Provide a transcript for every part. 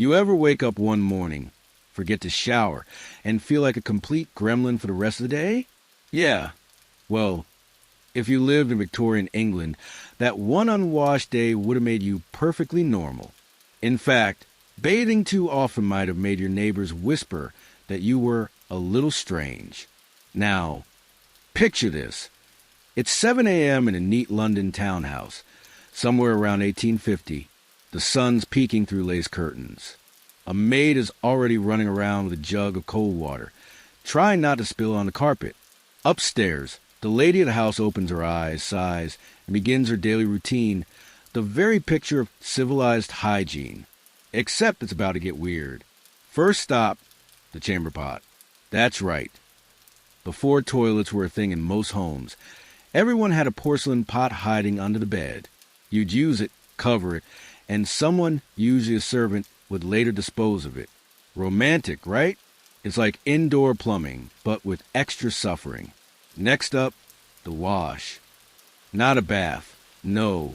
You ever wake up one morning, forget to shower, and feel like a complete gremlin for the rest of the day? Yeah, well, if you lived in Victorian England, that one unwashed day would have made you perfectly normal. In fact, bathing too often might have made your neighbors whisper that you were a little strange. Now, picture this. It's 7 a.m. in a neat London townhouse, somewhere around 1850. The sun's peeking through lace curtains. A maid is already running around with a jug of cold water, trying not to spill on the carpet. Upstairs, the lady of the house opens her eyes, sighs, and begins her daily routine, the very picture of civilized hygiene. Except it's about to get weird. First stop, the chamber pot. That's right. Before toilets were a thing in most homes, everyone had a porcelain pot hiding under the bed. You'd use it, cover it, and someone, usually a servant, would later dispose of it. Romantic, right? It's like indoor plumbing, but with extra suffering. Next up, the wash. Not a bath. No,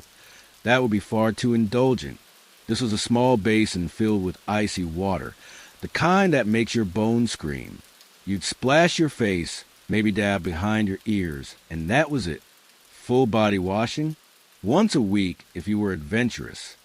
that would be far too indulgent. This was a small basin filled with icy water, the kind that makes your bones scream. You'd splash your face, maybe dab behind your ears, and that was it. Full body washing? Once a week if you were adventurous.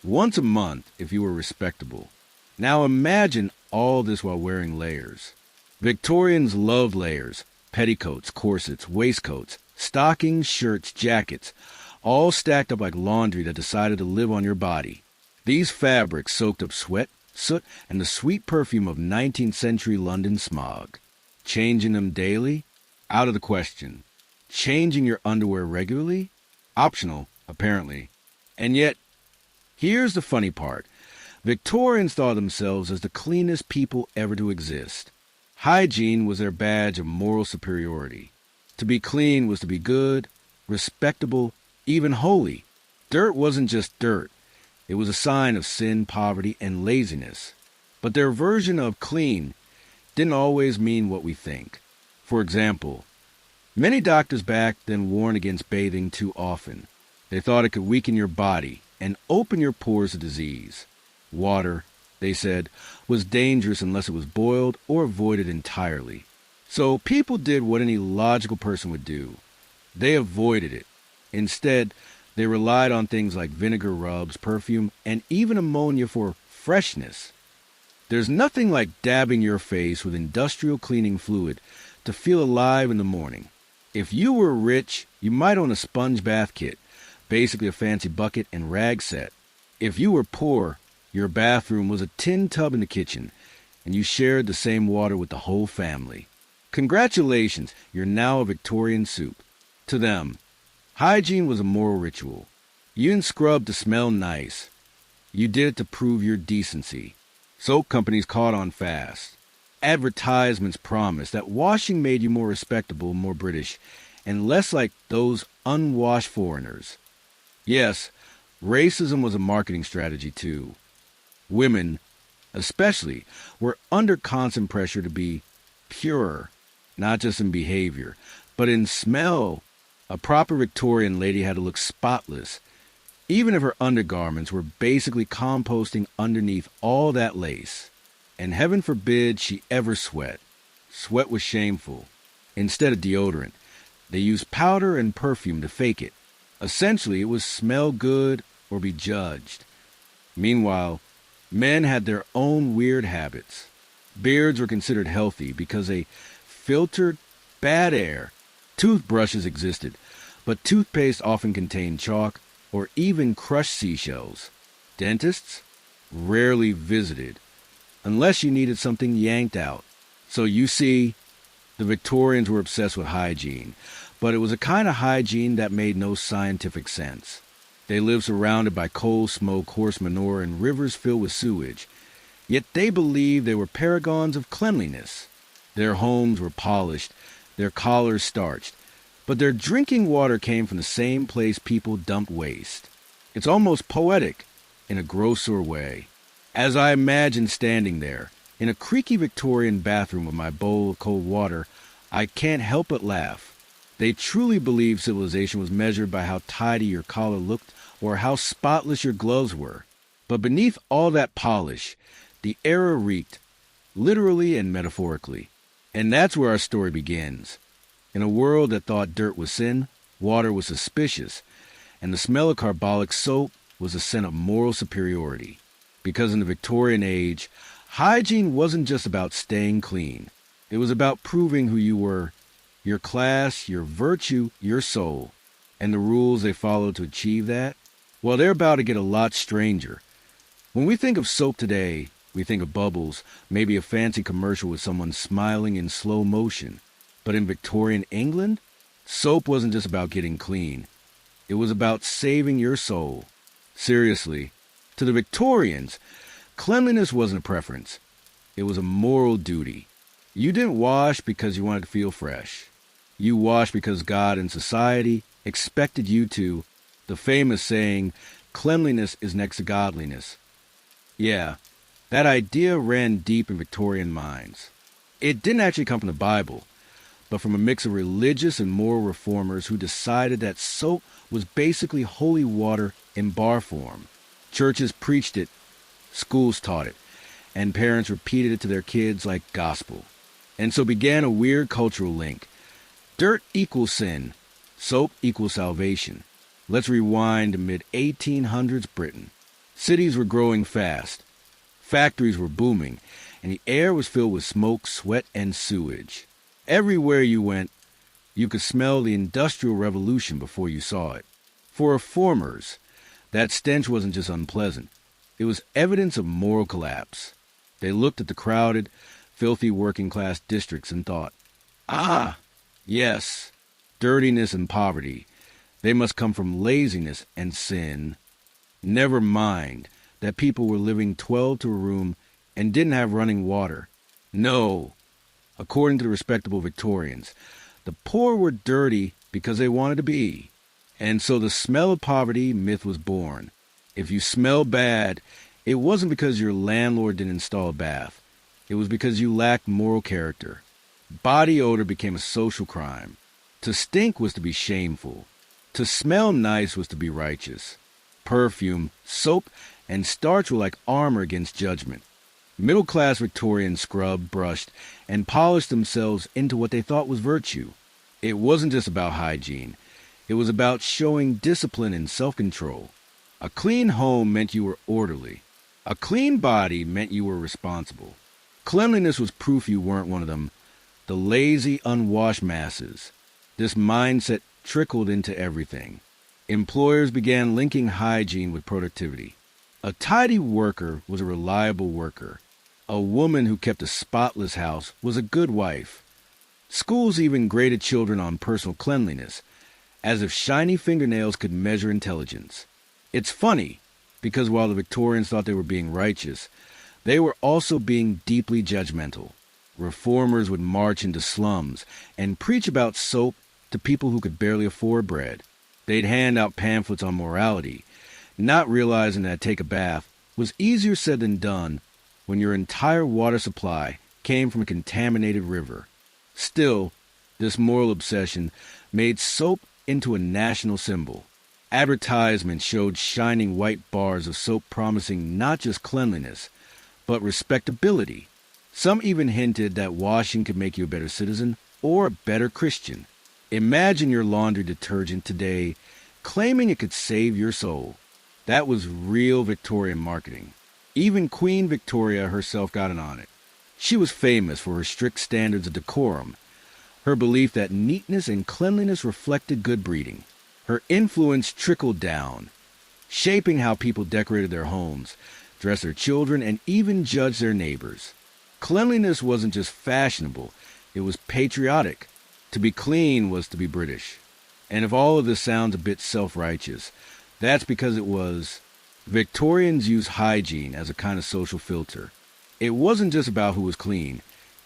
Once a month if you were respectable. Now imagine all this while wearing layers. Victorians loved layers. Petticoats, corsets, waistcoats, stockings, shirts, jackets, all stacked up like laundry that decided to live on your body. These fabrics soaked up sweat, soot, and the sweet perfume of 19th century London smog. Changing them daily? Out of the question. Changing your underwear regularly? Optional, apparently. And yet, here's the funny part. Victorians thought themselves as the cleanest people ever to exist. Hygiene was their badge of moral superiority. To be clean was to be good, respectable, even holy. Dirt wasn't just dirt. It was a sign of sin, poverty, and laziness. But their version of clean didn't always mean what we think. For example, many doctors back then warned against bathing too often. They thought it could weaken your body and open your pores to disease. Water, they said, was dangerous unless it was boiled or avoided entirely. So people did what any logical person would do. They avoided it. Instead, they relied on things like vinegar rubs, perfume, and even ammonia for freshness. There's nothing like dabbing your face with industrial cleaning fluid to feel alive in the morning. If you were rich, you might own a sponge bath kit, basically a fancy bucket and rag set. If you were poor, your bathroom was a tin tub in the kitchen, and you shared the same water with the whole family. Congratulations, you're now a Victorian soup. To them, hygiene was a moral ritual. You didn't scrub to smell nice. You did it to prove your decency. Soap companies caught on fast. Advertisements promised that washing made you more respectable, more British, and less like those unwashed foreigners. Yes, racism was a marketing strategy too. Women, especially, were under constant pressure to be purer, not just in behavior, but in smell. A proper Victorian lady had to look spotless, even if her undergarments were basically composting underneath all that lace. And heaven forbid she ever sweat. Sweat was shameful. Instead of deodorant, they used powder and perfume to fake it. Essentially, it was smell good or be judged. Meanwhile, men had their own weird habits. Beards were considered healthy because they filtered bad air. Toothbrushes existed, but toothpaste often contained chalk or even crushed seashells. Dentists? Rarely visited, unless you needed something yanked out. So you see, the Victorians were obsessed with hygiene, but it was a kind of hygiene that made no scientific sense. They lived surrounded by coal, smoke, horse manure, and rivers filled with sewage. Yet they believed they were paragons of cleanliness. Their homes were polished, their collars starched, but their drinking water came from the same place people dumped waste. It's almost poetic, in a grosser way. As I imagine standing there, in a creaky Victorian bathroom with my bowl of cold water, I can't help but laugh. They truly believed civilization was measured by how tidy your collar looked or how spotless your gloves were. But beneath all that polish, the era reeked, literally and metaphorically. And that's where our story begins. In a world that thought dirt was sin, water was suspicious, and the smell of carbolic soap was a sign of moral superiority. Because in the Victorian age, hygiene wasn't just about staying clean. It was about proving who you were, your class, your virtue, your soul. And the rules they followed to achieve that? Well, they're about to get a lot stranger. When we think of soap today, we think of bubbles, maybe a fancy commercial with someone smiling in slow motion. But in Victorian England, soap wasn't just about getting clean. It was about saving your soul. Seriously, to the Victorians, cleanliness wasn't a preference. It was a moral duty. You didn't wash because you wanted to feel fresh. You washed because God and society expected you to. The famous saying, cleanliness is next to godliness. Yeah, that idea ran deep in Victorian minds. It didn't actually come from the Bible, but from a mix of religious and moral reformers who decided that soap was basically holy water in bar form. Churches preached it, schools taught it, and parents repeated it to their kids like gospel. And so began a weird cultural link. Dirt equals sin. Soap equals salvation. Let's rewind to mid-1800s Britain. Cities were growing fast. Factories were booming, and the air was filled with smoke, sweat, and sewage. Everywhere you went, you could smell the Industrial Revolution before you saw it. For reformers, that stench wasn't just unpleasant. It was evidence of moral collapse. They looked at the crowded, filthy working-class districts and thought, ah, yes, dirtiness and poverty. They must come from laziness and sin. Never mind that people were living 12 to a room and didn't have running water. No, according to the respectable Victorians, the poor were dirty because they wanted to be. And so the smell of poverty myth was born. If you smell bad, it wasn't because your landlord didn't install a bath. It was because you lacked moral character. Body odor became a social crime. To stink was to be shameful. To smell nice was to be righteous. Perfume, soap, and starch were like armor against judgment. Middle-class Victorians scrubbed, brushed, and polished themselves into what they thought was virtue. It wasn't just about hygiene. It was about showing discipline and self-control. A clean home meant you were orderly. A clean body meant you were responsible. Cleanliness was proof you weren't one of them, the lazy, unwashed masses. This mindset trickled into everything. Employers began linking hygiene with productivity. A tidy worker was a reliable worker. A woman who kept a spotless house was a good wife. Schools even graded children on personal cleanliness, as if shiny fingernails could measure intelligence. It's funny, because while the Victorians thought they were being righteous, they were also being deeply judgmental. Reformers would march into slums and preach about soap to people who could barely afford bread. They'd hand out pamphlets on morality, not realizing that take a bath was easier said than done when your entire water supply came from a contaminated river. Still, this moral obsession made soap into a national symbol. Advertisements showed shining white bars of soap promising not just cleanliness, but respectability. Some even hinted that washing could make you a better citizen or a better Christian. Imagine your laundry detergent today claiming it could save your soul. That was real Victorian marketing. Even Queen Victoria herself got in on it. She was famous for her strict standards of decorum, her belief that neatness and cleanliness reflected good breeding. Her influence trickled down, shaping how people decorated their homes, dressed their children, and even judged their neighbors. Cleanliness wasn't just fashionable, it was patriotic. To be clean was to be British. And if all of this sounds a bit self-righteous, that's because it was. Victorians used hygiene as a kind of social filter. It wasn't just about who was clean.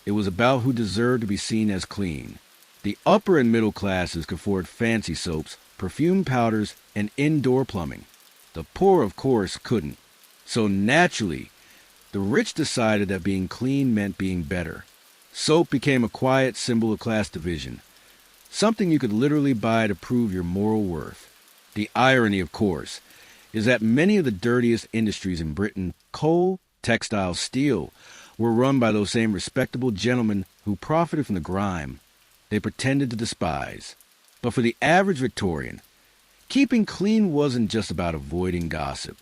It was about who deserved to be seen as clean. The upper and middle classes could afford fancy soaps, perfume powders, and indoor plumbing. The poor, of course, couldn't. So naturally, the rich decided that being clean meant being better. Soap became a quiet symbol of class division, something you could literally buy to prove your moral worth. The irony, of course, is that many of the dirtiest industries in Britain, coal, textile, steel, were run by those same respectable gentlemen who profited from the grime they pretended to despise. But for the average Victorian, keeping clean wasn't just about avoiding gossip.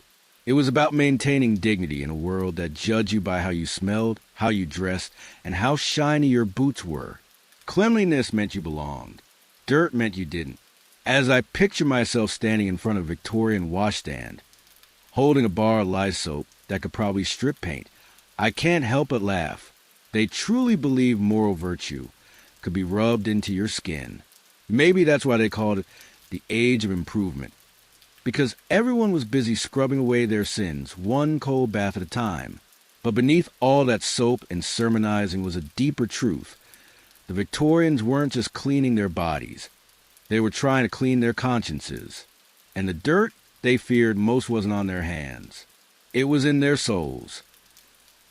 It was about maintaining dignity in a world that judged you by how you smelled, how you dressed, and how shiny your boots were. Cleanliness meant you belonged. Dirt meant you didn't. As I picture myself standing in front of a Victorian washstand, holding a bar of lye soap that could probably strip paint, I can't help but laugh. They truly believed moral virtue could be rubbed into your skin. Maybe that's why they called it the Age of Improvement, because everyone was busy scrubbing away their sins, one cold bath at a time. But beneath all that soap and sermonizing was a deeper truth. The Victorians weren't just cleaning their bodies. They were trying to clean their consciences. And the dirt they feared most wasn't on their hands. It was in their souls.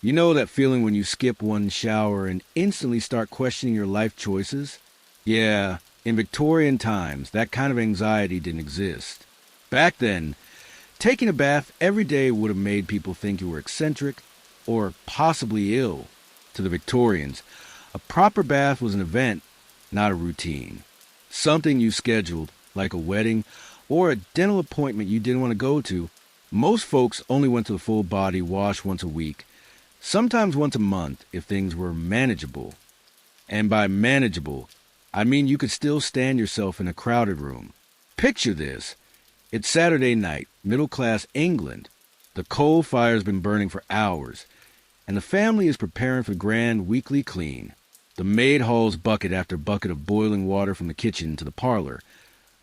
You know that feeling when you skip one shower and instantly start questioning your life choices? Yeah, in Victorian times, that kind of anxiety didn't exist. Back then, taking a bath every day would have made people think you were eccentric or possibly ill. To the Victorians, a proper bath was an event, not a routine. Something you scheduled, like a wedding or a dental appointment you didn't want to go to. Most folks only went to the full body wash once a week, sometimes once a month if things were manageable. And by manageable, I mean you could still stand yourself in a crowded room. Picture this. It's Saturday night, middle-class England. The coal fire's been burning for hours, and the family is preparing for the grand weekly clean. The maid hauls bucket after bucket of boiling water from the kitchen to the parlor,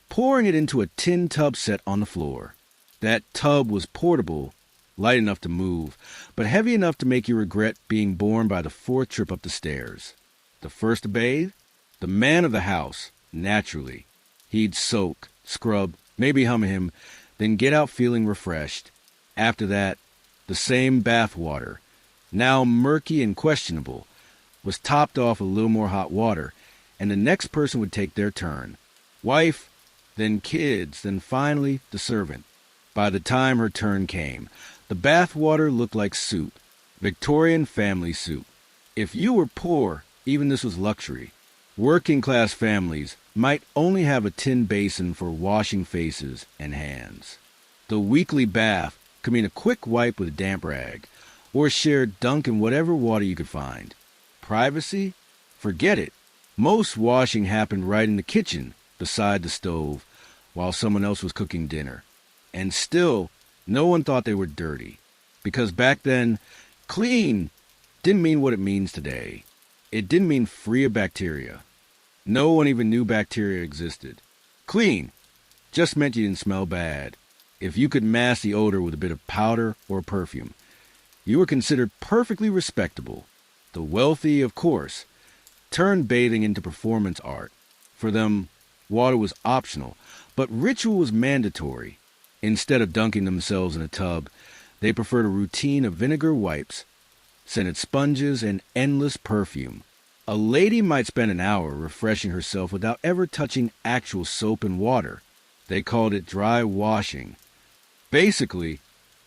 pouring it into a tin tub set on the floor. That tub was portable, light enough to move, but heavy enough to make you regret being borne by the fourth trip up the stairs. The first to bathe? The man of the house, naturally. He'd soak, scrub, maybe hum him, then get out feeling refreshed. After that, the same bath water, now murky and questionable, was topped off with a little more hot water, and the next person would take their turn. Wife, then kids, then finally the servant. By the time her turn came, the bath water looked like soup, Victorian family soup. If you were poor, even this was luxury. Working-class families might only have a tin basin for washing faces and hands. The weekly bath could mean a quick wipe with a damp rag, or a shared dunk in whatever water you could find. Privacy? Forget it. Most washing happened right in the kitchen, beside the stove, while someone else was cooking dinner. And still, no one thought they were dirty, because back then, clean didn't mean what it means today. It didn't mean free of bacteria. No one even knew bacteria existed. Clean just meant you didn't smell bad. If you could mask the odor with a bit of powder or perfume, you were considered perfectly respectable. The wealthy, of course, turned bathing into performance art. For them, water was optional, but ritual was mandatory. Instead of dunking themselves in a tub, they preferred a routine of vinegar wipes, scented sponges, and endless perfume. A lady might spend an hour refreshing herself without ever touching actual soap and water. They called it dry washing. Basically,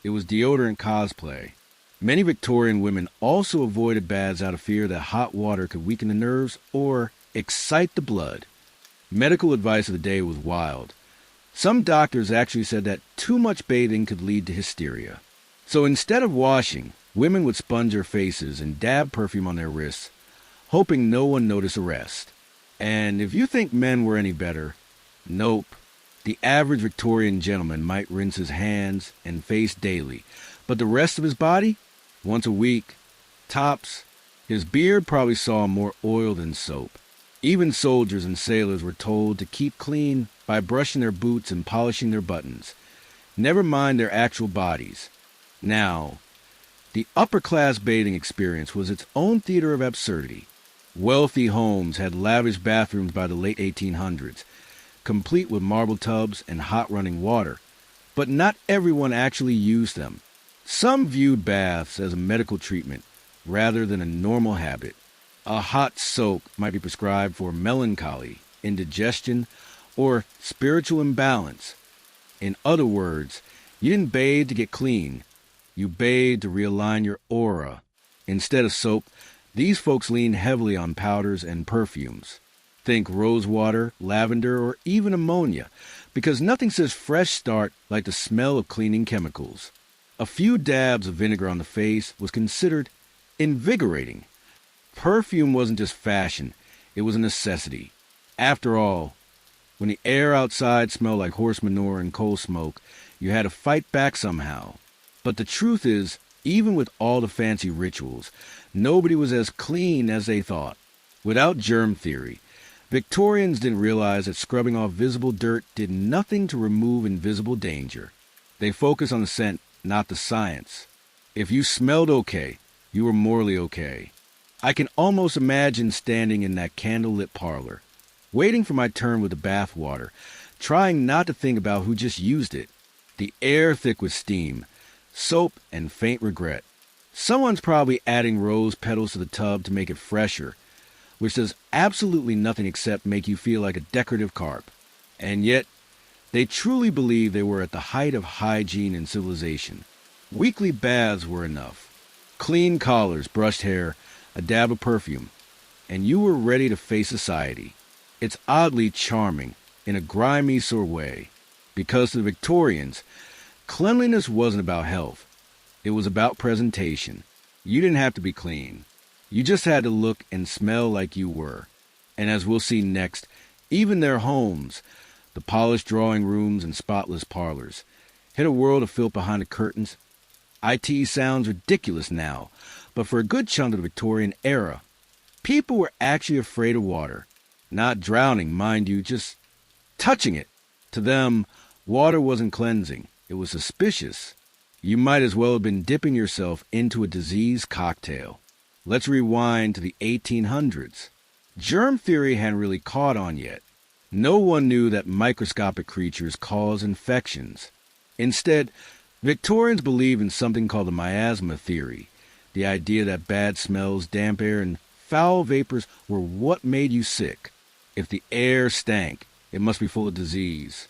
it was deodorant cosplay. Many Victorian women also avoided baths out of fear that hot water could weaken the nerves or excite the blood. Medical advice of the day was wild. Some doctors actually said that too much bathing could lead to hysteria. So instead of washing, women would sponge their faces and dab perfume on their wrists, hoping no one noticed the rest. And if you think men were any better, nope. The average Victorian gentleman might rinse his hands and face daily, but the rest of his body, once a week, tops. His beard probably saw more oil than soap. Even soldiers and sailors were told to keep clean by brushing their boots and polishing their buttons, never mind their actual bodies. Now, the upper-class bathing experience was its own theater of absurdity. Wealthy homes had lavish bathrooms by the late 1800s, complete with marble tubs and hot running water, but not everyone actually used them. Some viewed baths as a medical treatment rather than a normal habit. A hot soak might be prescribed for melancholy, indigestion, or spiritual imbalance. In other words, You didn't bathe to get clean. You bathed to realign your aura. Instead of soap, these folks leaned heavily on powders and perfumes. Think rose water, lavender, or even ammonia, because nothing says fresh start like the smell of cleaning chemicals. A few dabs of vinegar on the face was considered invigorating. Perfume wasn't just fashion, it was a necessity. After all, when the air outside smelled like horse manure and coal smoke, you had to fight back somehow. But the truth is, even with all the fancy rituals, nobody was as clean as they thought. Without germ theory, Victorians didn't realize that scrubbing off visible dirt did nothing to remove invisible danger. They focused on the scent, not the science. If you smelled okay, you were morally okay. I can almost imagine standing in that candlelit parlor, waiting for my turn with the bath water, trying not to think about who just used it. The air thick with steam, soap, and faint regret. Someone's probably adding rose petals to the tub to make it fresher, which does absolutely nothing except make you feel like a decorative carp. And yet, they truly believed they were at the height of hygiene and civilization. Weekly baths were enough. Clean collars, brushed hair, a dab of perfume, and you were ready to face society. It's oddly charming, in a grimy sort of way, because to the Victorians, cleanliness wasn't about health. It was about presentation. You didn't have to be clean. You just had to look and smell like you were. And as we'll see next, even their homes, the polished drawing rooms and spotless parlors, hid a world of filth behind the curtains. IT sounds ridiculous now, but for a good chunk of the Victorian era, people were actually afraid of water. Not drowning, mind you, just touching it. To them, water wasn't cleansing. It was suspicious. You might as well have been dipping yourself into a disease cocktail. Let's rewind to the 1800s. Germ theory hadn't really caught on yet. No one knew that microscopic creatures cause infections. Instead, Victorians believed in something called the miasma theory, the idea that bad smells, damp air, and foul vapors were what made you sick. If the air stank, it must be full of disease.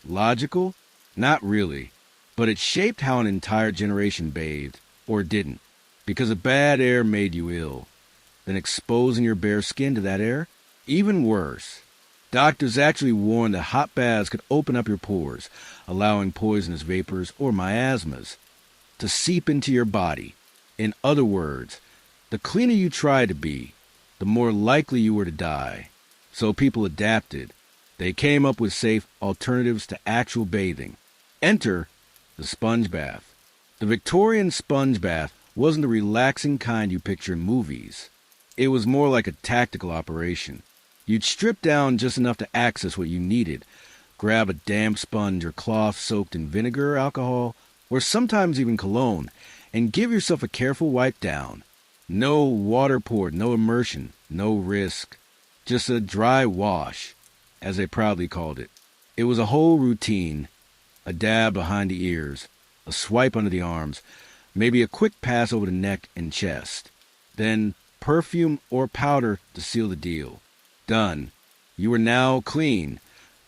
Logical? Not really. But it shaped how an entire generation bathed, or didn't. Because if bad air made you ill, then exposing your bare skin to that air? Even worse. Doctors actually warned that hot baths could open up your pores, allowing poisonous vapors or miasmas to seep into your body. In other words, the cleaner you tried to be, the more likely you were to die. So people adapted. They came up with safe alternatives to actual bathing. Enter the sponge bath. The Victorian sponge bath wasn't the relaxing kind you picture in movies. It was more like a tactical operation. You'd strip down just enough to access what you needed, grab a damp sponge or cloth soaked in vinegar, alcohol, or sometimes even cologne, and give yourself a careful wipe down. No water poured, no immersion, no risk. Just a dry wash, as they proudly called it. It was a whole routine, a dab behind the ears, a swipe under the arms, maybe a quick pass over the neck and chest. Then perfume or powder to seal the deal. Done. You were now clean,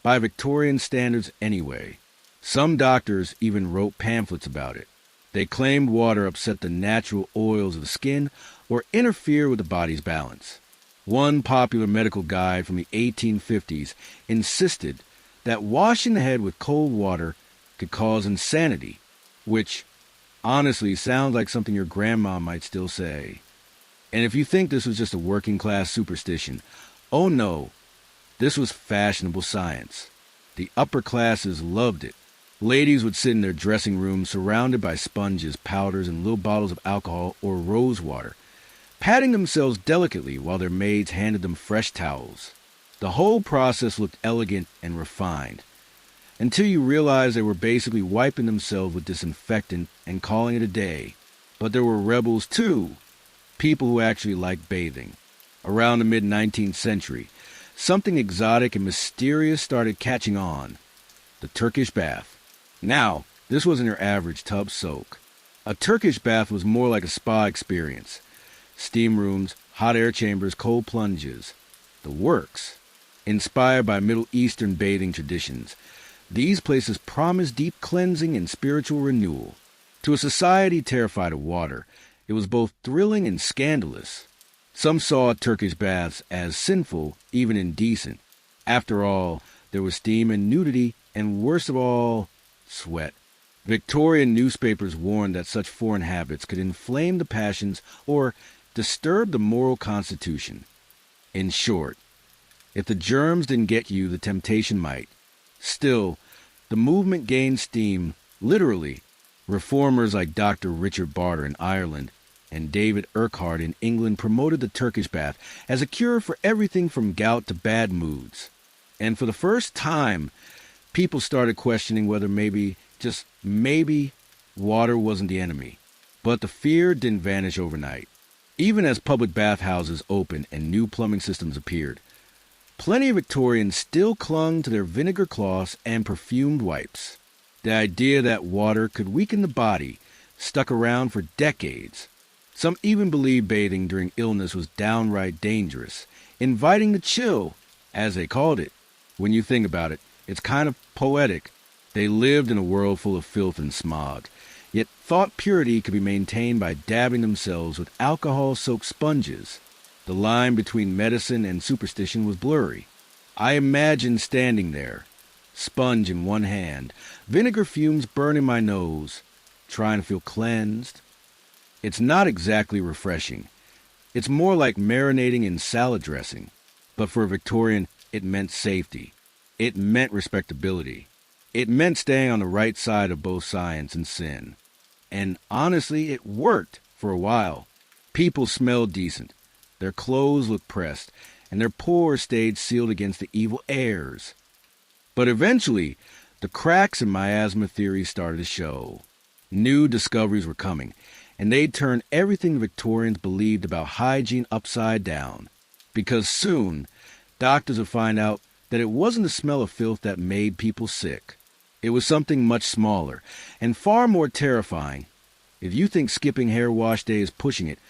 by Victorian standards anyway. Some doctors even wrote pamphlets about it. They claimed water upset the natural oils of the skin or interfere with the body's balance. One popular medical guide from the 1850s insisted that washing the head with cold water could cause insanity, which honestly sounds like something your grandma might still say. And if you think this was just a working-class superstition, oh no, this was fashionable science. The upper classes loved it. Ladies would sit in their dressing rooms surrounded by sponges, powders, and little bottles of alcohol or rose water, patting themselves delicately while their maids handed them fresh towels. The whole process looked elegant and refined, until you realized they were basically wiping themselves with disinfectant and calling it a day. But there were rebels too, people who actually liked bathing. Around the mid-19th century, something exotic and mysterious started catching on: the Turkish bath. Now, this wasn't your average tub soak. A Turkish bath was more like a spa experience. Steam rooms, hot air chambers, cold plunges. The works. Inspired by Middle Eastern bathing traditions, These places promised deep cleansing and spiritual renewal. To a society terrified of water, it was both thrilling and scandalous. Some saw Turkish baths as sinful, even indecent. After all, there was steam and nudity, and worst of all, sweat. Victorian newspapers warned that such foreign habits could inflame the passions or disturb the moral constitution. In short, if the germs didn't get you, the temptation might. Still, the movement gained steam, literally. Reformers like Dr. Richard Barter in Ireland and David Urquhart in England promoted the Turkish bath as a cure for everything from gout to bad moods. And for the first time, people started questioning whether maybe, just maybe, water wasn't the enemy. But the fear didn't vanish overnight. Even as public bathhouses opened and new plumbing systems appeared, plenty of Victorians still clung to their vinegar cloths and perfumed wipes. The idea that water could weaken the body stuck around for decades. Some even believed bathing during illness was downright dangerous, inviting the chill, as they called it. When you think about it, it's kind of poetic. They lived in a world full of filth and smog, yet thought purity could be maintained by dabbing themselves with alcohol-soaked sponges. The line between medicine and superstition was blurry. I imagine standing there, sponge in one hand, vinegar fumes burning my nose, trying to feel cleansed. It's not exactly refreshing. It's more like marinating in salad dressing. But for a Victorian, it meant safety. It meant respectability. It meant staying on the right side of both science and sin. And honestly, it worked for a while. People smelled decent. Their clothes looked pressed, and their pores stayed sealed against the evil airs. But eventually, the cracks in miasma theory started to show. New discoveries were coming, and they'd turn everything Victorians believed about hygiene upside down. Because soon, doctors would find out that it wasn't the smell of filth that made people sick. It was something much smaller and far more terrifying. If you think skipping hair wash day is pushing it,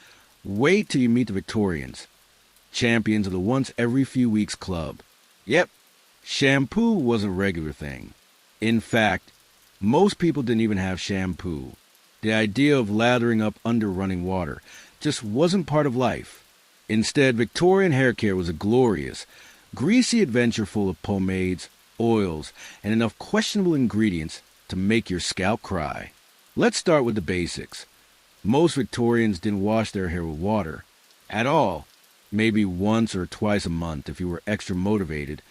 wait till you meet the Victorians, champions of the once every few weeks club. Yep, shampoo wasn't a regular thing. In fact, most people didn't even have shampoo. The idea of lathering up under running water just wasn't part of life. Instead, Victorian hair care was a glorious, greasy adventure full of pomades, oils, and enough questionable ingredients to make your scalp cry. Let's start with the basics. Most Victorians didn't wash their hair with water at all, maybe once or twice a month if you were extra motivated,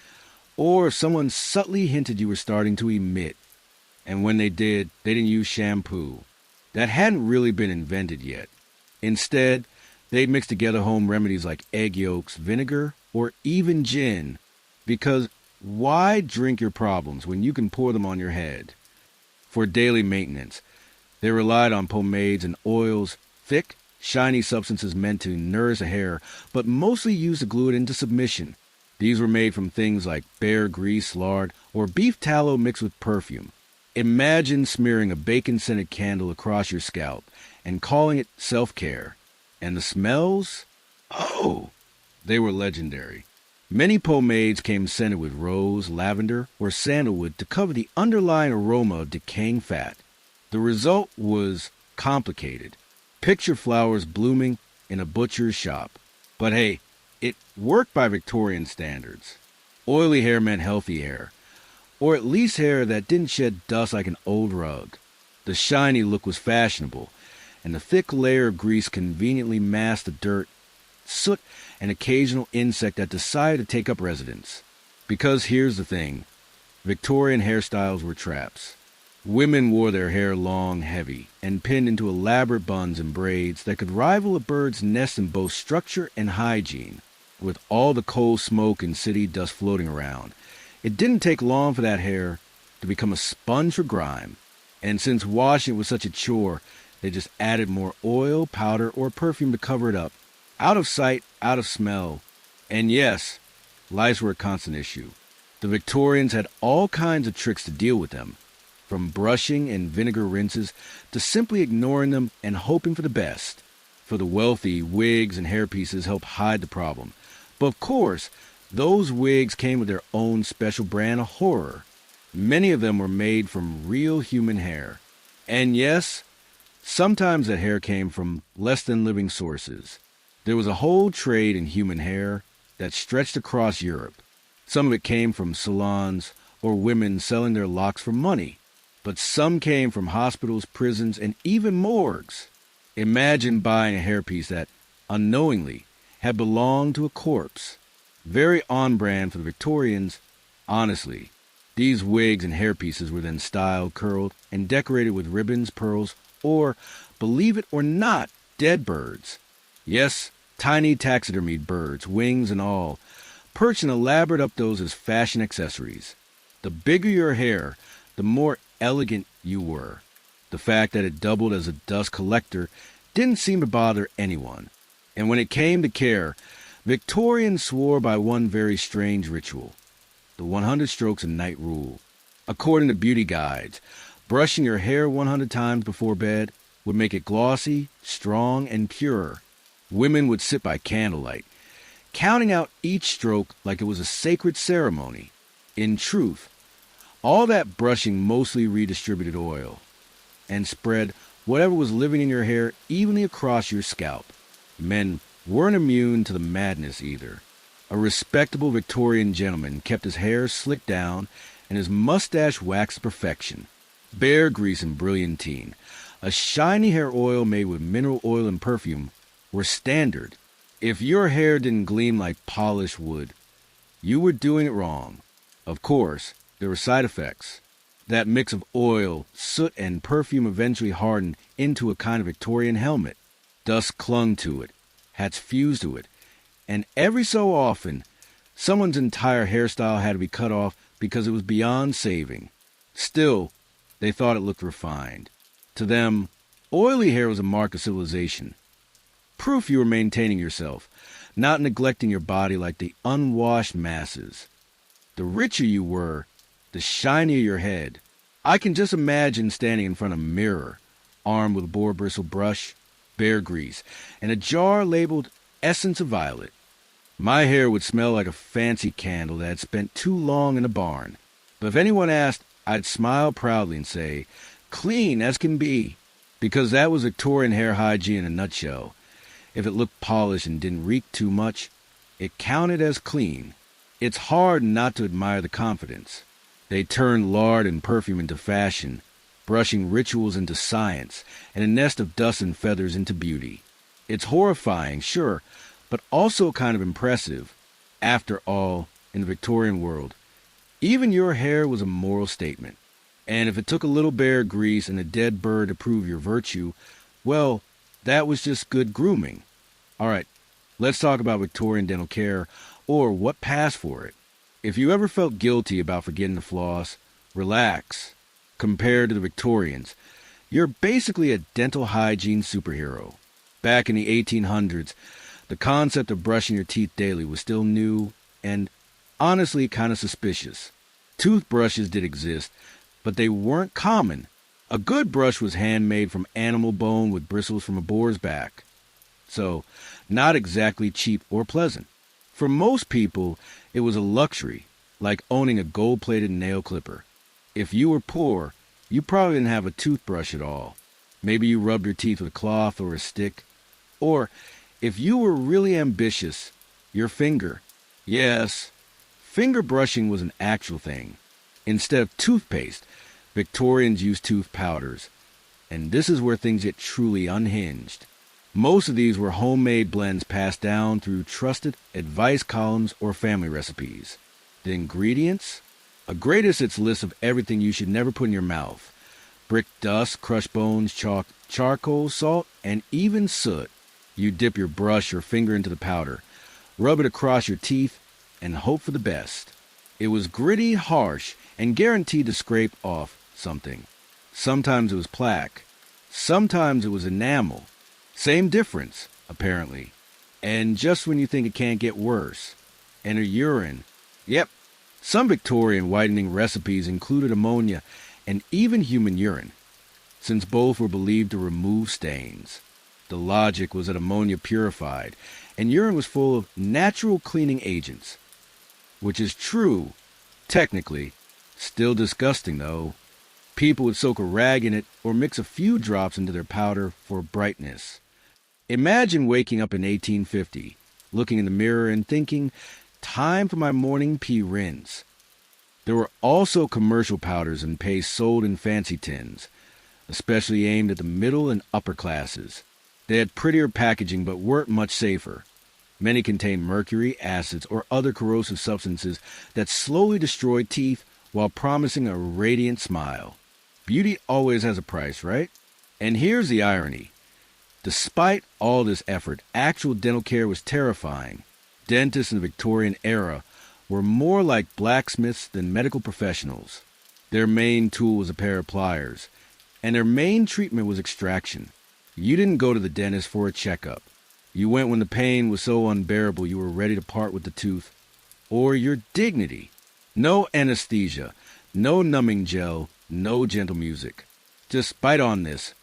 or if someone subtly hinted you were starting to emit. And when they did, they didn't use shampoo. That hadn't really been invented yet. Instead, they'd mix together home remedies like egg yolks, vinegar, or even gin. Because why drink your problems when you can pour them on your head? For daily maintenance, they relied on pomades and oils, thick, shiny substances meant to nourish the hair, but mostly used to glue it into submission. These were made from things like bear grease, lard, or beef tallow mixed with perfume. Imagine smearing a bacon-scented candle across your scalp and calling it self-care. And the smells? Oh, they were legendary. Many pomades came scented with rose, lavender, or sandalwood to cover the underlying aroma of decaying fat. The result was complicated. Picture flowers blooming in a butcher's shop. But hey, it worked by Victorian standards. Oily hair meant healthy hair, or at least hair that didn't shed dust like an old rug. The shiny look was fashionable, and the thick layer of grease conveniently masked the dirt, soot, and occasional insect that decided to take up residence. Because here's the thing, Victorian hairstyles were traps. Women wore their hair long, heavy, and pinned into elaborate buns and braids that could rival a bird's nest in both structure and hygiene. With all the coal smoke and city dust floating around, it didn't take long for that hair to become a sponge for grime. And since washing was such a chore, they just added more oil, powder, or perfume to cover it up. Out of sight, out of smell. And yes, lice were a constant issue. The Victorians had all kinds of tricks to deal with them, from brushing and vinegar rinses to simply ignoring them and hoping for the best. For the wealthy, wigs and hairpieces helped hide the problem. But of course, those wigs came with their own special brand of horror. Many of them were made from real human hair. And yes, sometimes that hair came from less than living sources. There was a whole trade in human hair that stretched across Europe. Some of it came from salons or women selling their locks for money, but some came from hospitals, prisons, and even morgues. Imagine buying a hairpiece that, unknowingly, had belonged to a corpse. Very on brand for the Victorians. Honestly, these wigs and hairpieces were then styled, curled, and decorated with ribbons, pearls, or, believe it or not, dead birds. Yes, tiny taxidermied birds, wings and all, perched and elaborate up those as fashion accessories. The bigger your hair, the more elegant you were. The fact that it doubled as a dust collector didn't seem to bother anyone. And when it came to care, Victorians swore by one very strange ritual, the 100 strokes a night rule. According to beauty guides, brushing your hair 100 times before bed would make it glossy, strong, and pure. Women would sit by candlelight, counting out each stroke like it was a sacred ceremony. In truth, all that brushing mostly redistributed oil and spread whatever was living in your hair evenly across your scalp. Men weren't immune to the madness either. A respectable Victorian gentleman kept his hair slicked down and his mustache waxed to perfection. Bear grease and brilliantine, a shiny hair oil made with mineral oil and perfume, were standard. If your hair didn't gleam like polished wood, you were doing it wrong. Of course, there were side effects. That mix of oil, soot, and perfume eventually hardened into a kind of Victorian helmet. Dust clung to it, hats fused to it, and every so often, someone's entire hairstyle had to be cut off because it was beyond saving. Still, they thought it looked refined. To them, oily hair was a mark of civilization. Proof you were maintaining yourself, not neglecting your body like the unwashed masses. The richer you were, the shinier your head. I can just imagine standing in front of a mirror, armed with a boar bristle brush, bear grease, and a jar labeled Essence of Violet. My hair would smell like a fancy candle that had spent too long in a barn. But if anyone asked, I'd smile proudly and say, clean as can be, because that was Victorian hair hygiene in a nutshell. If it looked polished and didn't reek too much, it counted as clean. It's hard not to admire the confidence. They turned lard and perfume into fashion, brushing rituals into science, and a nest of dust and feathers into beauty. It's horrifying, sure, but also kind of impressive. After all, in the Victorian world, even your hair was a moral statement. And if it took a little bear grease and a dead bird to prove your virtue, well, that was just good grooming. All right, let's talk about Victorian dental care, or what passed for it. If you ever felt guilty about forgetting to floss, relax. Compared to the Victorians, you're basically a dental hygiene superhero. Back in the 1800s, the concept of brushing your teeth daily was still new and, honestly, kind of suspicious. Toothbrushes did exist, but they weren't common. A good brush was handmade from animal bone with bristles from a boar's back. So, not exactly cheap or pleasant. For most people, it was a luxury, like owning a gold-plated nail clipper. If you were poor, you probably didn't have a toothbrush at all. Maybe you rubbed your teeth with a cloth or a stick. Or, if you were really ambitious, your finger. Yes, finger brushing was an actual thing. Instead of toothpaste, Victorians used tooth powders. And this is where things get truly unhinged. Most of these were homemade blends passed down through trusted advice columns or family recipes. The ingredients? A greatest list of everything you should never put in your mouth. Brick dust, crushed bones, chalk, charcoal, salt, and even soot. You dip your brush or finger into the powder, rub it across your teeth, and hope for the best. It was gritty, harsh, and guaranteed to scrape off something. Sometimes it was plaque. Sometimes it was enamel. Same difference, apparently. And just when you think it can't get worse, enter urine. Yep, some Victorian whitening recipes included ammonia and even human urine, since both were believed to remove stains. The logic was that ammonia purified, and urine was full of natural cleaning agents. Which is true, technically. Still disgusting, though. People would soak a rag in it or mix a few drops into their powder for brightness. Imagine waking up in 1850, looking in the mirror and thinking, time for my morning pee rinse. There were also commercial powders and paste sold in fancy tins, especially aimed at the middle and upper classes. They had prettier packaging but weren't much safer. Many contained mercury, acids, or other corrosive substances that slowly destroyed teeth while promising a radiant smile. Beauty always has a price, right? And here's the irony. Despite all this effort, actual dental care was terrifying. Dentists in the Victorian era were more like blacksmiths than medical professionals. Their main tool was a pair of pliers, and their main treatment was extraction. You didn't go to the dentist for a checkup. You went when the pain was so unbearable you were ready to part with the tooth, or your dignity. No anesthesia, no numbing gel, no gentle music. Just bite on this,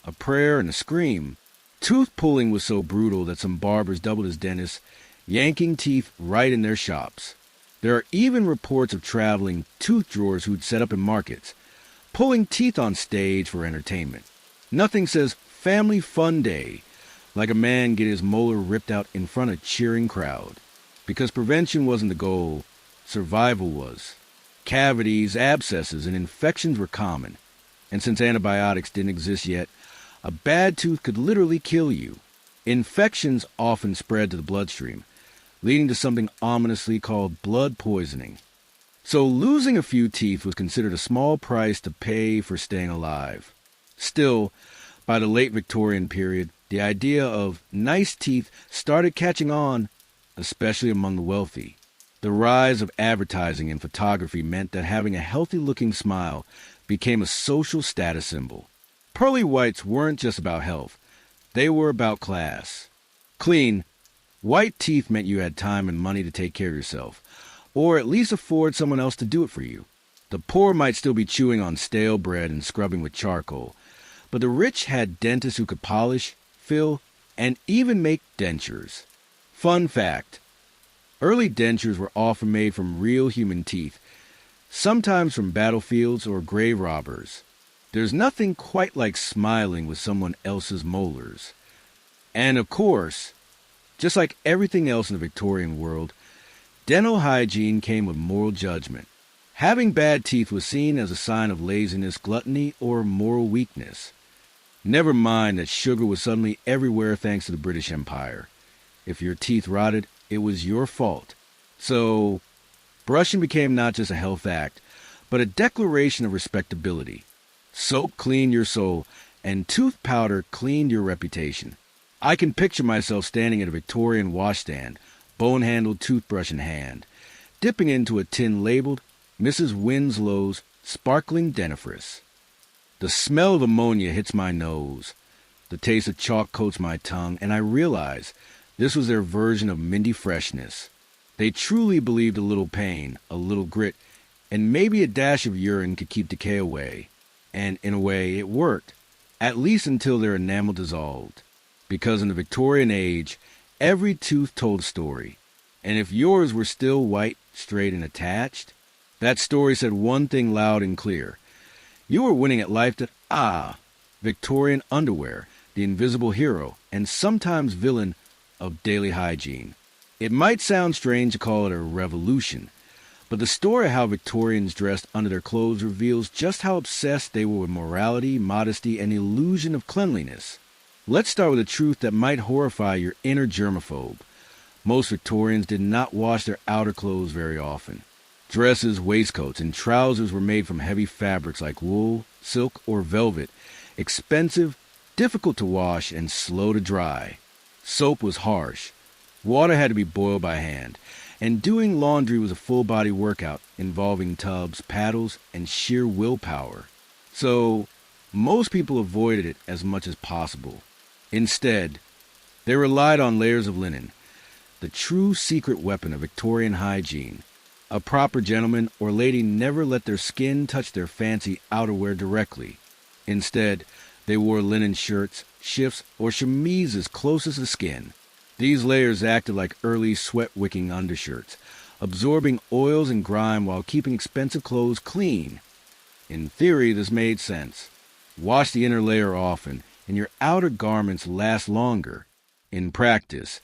a prayer and a scream. Tooth pulling was so brutal that some barbers doubled as dentists, yanking teeth right in their shops. There are even reports of traveling tooth drawers who'd set up in markets, pulling teeth on stage for entertainment. Nothing says family fun day like a man get his molar ripped out in front of a cheering crowd. Because prevention wasn't the goal, survival was. Cavities, abscesses, and infections were common. And since antibiotics didn't exist yet, a bad tooth could literally kill you. Infections often spread to the bloodstream, leading to something ominously called blood poisoning. So losing a few teeth was considered a small price to pay for staying alive. Still, by the late Victorian period, the idea of nice teeth started catching on, especially among the wealthy. The rise of advertising and photography meant that having a healthy-looking smile became a social status symbol. Pearly whites weren't just about health. They were about class. Clean, white teeth meant you had time and money to take care of yourself, or at least afford someone else to do it for you. The poor might still be chewing on stale bread and scrubbing with charcoal, but the rich had dentists who could polish, fill, and even make dentures. Fun fact, early dentures were often made from real human teeth, sometimes from battlefields or grave robbers. There's nothing quite like smiling with someone else's molars. And of course, just like everything else in the Victorian world, dental hygiene came with moral judgment. Having bad teeth was seen as a sign of laziness, gluttony, or moral weakness. Never mind that sugar was suddenly everywhere thanks to the British Empire. If your teeth rotted, it was your fault. So, brushing became not just a health act, but a declaration of respectability. Soap cleaned your soul, and tooth powder cleaned your reputation. I can picture myself standing at a Victorian washstand, bone-handled toothbrush in hand, dipping into a tin labeled Mrs. Winslow's Sparkling Dentifrice. The smell of ammonia hits my nose. The taste of chalk coats my tongue, and I realize this was their version of minty freshness. They truly believed a little pain, a little grit, and maybe a dash of urine could keep decay away. And in a way, it worked, at least until their enamel dissolved. Because in the Victorian age, every tooth told a story. And if yours were still white, straight, and attached, that story said one thing loud and clear. You were winning at life that, Victorian underwear, the invisible hero, and sometimes villain of daily hygiene. It might sound strange to call it a revolution, but the story of how Victorians dressed under their clothes reveals just how obsessed they were with morality, modesty, and the illusion of cleanliness. Let's start with a truth that might horrify your inner germaphobe. Most Victorians did not wash their outer clothes very often. Dresses, waistcoats, and trousers were made from heavy fabrics like wool, silk, or velvet, expensive, difficult to wash, and slow to dry. Soap was harsh. Water had to be boiled by hand, and doing laundry was a full-body workout involving tubs, paddles, and sheer willpower. So, most people avoided it as much as possible. Instead, they relied on layers of linen, the true secret weapon of Victorian hygiene. A proper gentleman or lady never let their skin touch their fancy outerwear directly. Instead, they wore linen shirts, shifts, or chemises closest to the skin. These layers acted like early sweat-wicking undershirts, absorbing oils and grime while keeping expensive clothes clean. In theory, this made sense. Wash the inner layer often, and your outer garments last longer. In practice,